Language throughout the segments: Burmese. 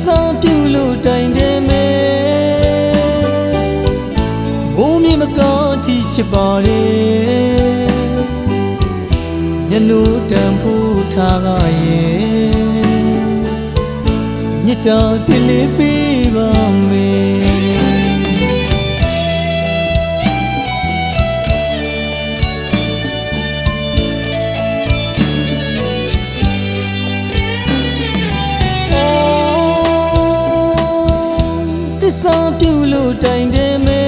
စာပြုလို့တိုင်တယ်မဲဘုံမြေမကောင်းတိချစ်ပါတယ်မျက်နှာတန်ဖို့ထားကရဲ့မြတ်တာစစ်လေးပေးပါမယ်စာပြုလို့တိုင်တယ်မဲ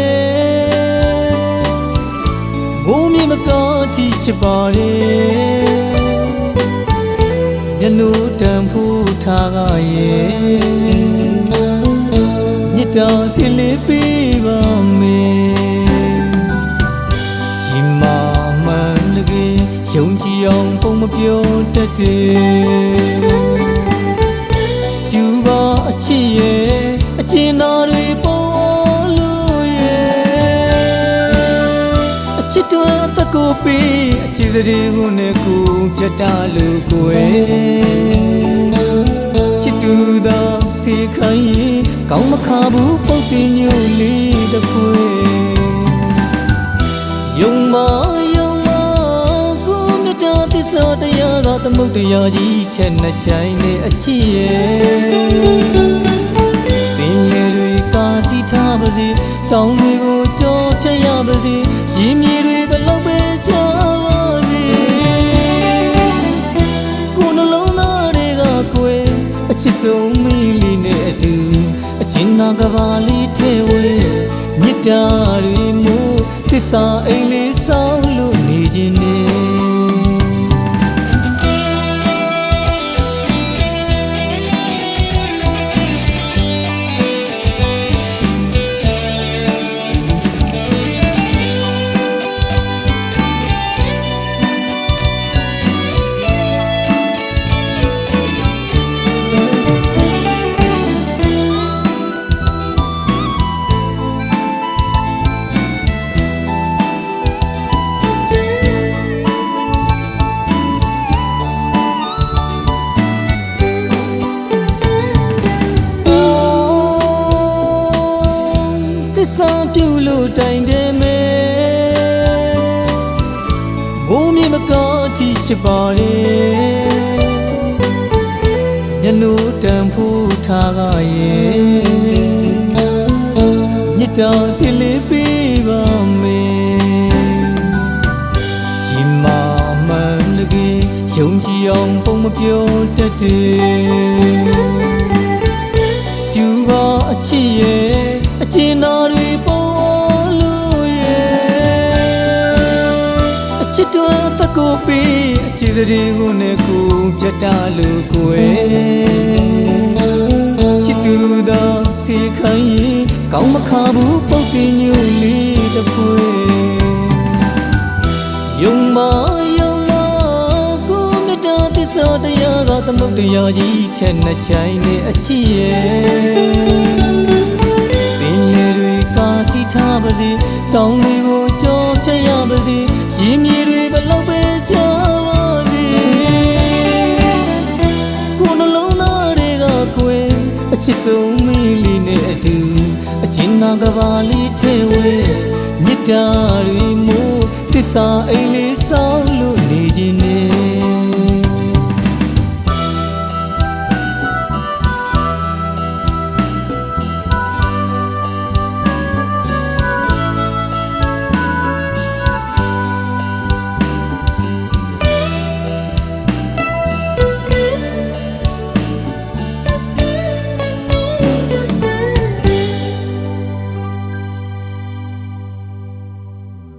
ဘုံမြေမကောင်းတိချစ်ပါတယ်မျက်နှာတန်ဖို့ထားကရဲ့မြတ်တာစစ်လေးပေးပါမယ်ရှင်မမှန်တကယ်ယုံကြည်အောင်ပုံမပြောတတ်တယ်ယူပါအချစ်ရဲ့အကျဉ်းတော်တွေပေါ်လို့ရဲ့အချစ်တော်အသက်ကိုပေးအချစ်စရေကိုနဲ့ကိုပြတ်တာလို့ကိုယ်ချစ်သူသာစေခိုင်းရင်ကောင်းမခါဘူးပုတ်တင်ညို့လေးတစ်ခွေယုံမကိုမြတ်တာသစ္စာတရားကသမုဒ္ဒရာကြီးချက်နှစ်ချိုင်နဲ့အချစ်ရဲ့စီထားပါစေတောင်းတွေကိုကြောဖြတ်ရပါစေရင်မြေတွေဘလောက်ပဲချပါစေကိုယ်နှလုံးသားတွေကကိုယ်အချစ်ဆုံးမီလီနဲ့အတူအကျဉ်းနာကဘာလေးထဲဝဲမြတ်တာတွေမို့သစ္စာအိမ်လေးဆောင်လို့နေခြင်းနဲ့စာပြုလို့တိုင်တယ်မဲဘုံမြေမကောင်းတိချစ်ပါတယ်မျက်နှာတန်ဖို့ထားကရဲ့မြတ်တာစစ်လေးပေးပါမယ်ရှင်မမှန်တကယ်ယုံကြည်အောင်ပုံမပြောတတ်တယ်ယူပါအချစ်ရဲ့အကျဉ်းတော်တွေပေါ်လို့ရဲ့အချစ်တော်အသက်ကိုပေးအချစ်စရေကိုနဲ့ကိုပြတ်တာလို့ကိုယ်ချစ်သူသာစေခိုင်းရင်ကောင်းမခါဘူးပုတ်တင်ညို့လေးတစ်ခွေယုံမကိုမြတ်တာသစ္စာတရားကသမုဒ္ဒရာကြီးချက်နှစ်ချိုင်နဲ့အချစ်ရဲ့စီထားပါစေတောင်းတွေကိုကြောဖြတ်ရပါစေရင်မြေတွေဘလောက်ပဲချပါစေကိုယ်နှလုံးသားတွေကကိုယ်အချစ်ဆုံးမီလီနဲ့အတူအကျဉ်းနာကဘာလေးထဲဝဲမြတ်တာတွေမို့သစ္စာအိမ်လေးဆောင်